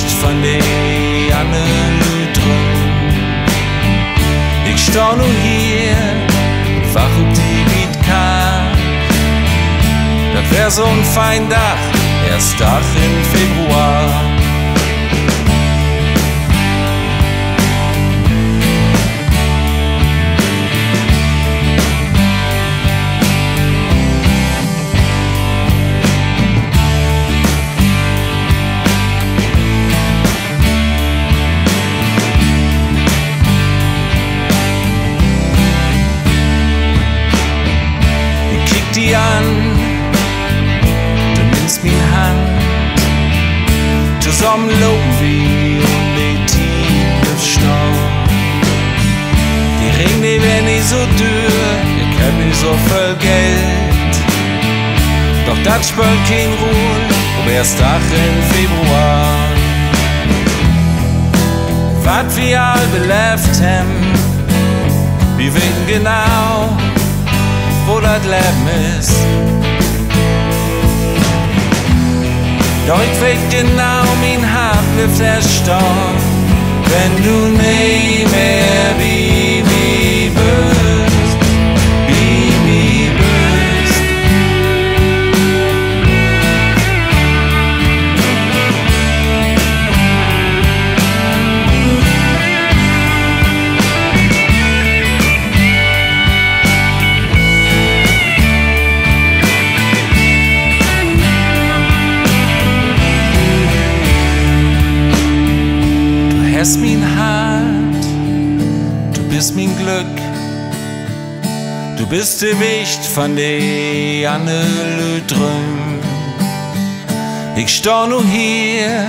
Wicht von de Anne drum. Ich steh nur hier, wach ob die Beat. Das wär so ein fein Dach, erst Dach im Februar. Die an, du nimmst min Hand, zusammen loben wir und die tiefe Stau. Die Ring, die werden nicht so dürr, ich hab nicht so viel Geld. Doch das spielt kein Ruhe, erst Dach im Februar. Was wir all belebt haben, wir wissen genau, wo das Leben ist. Doch ich weiß genau, mein Hart wird erstarrt, wenn du nie mehr wie mir bist, wie mir bist. Du bist mein Hart, du bist mein Glück, du bist die Wicht von de Anne drum. Ich steh nur hier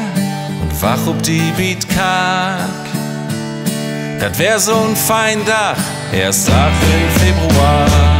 und wach ob die Beat kack. Das wär so ein fein Dach, erst Dach im Februar.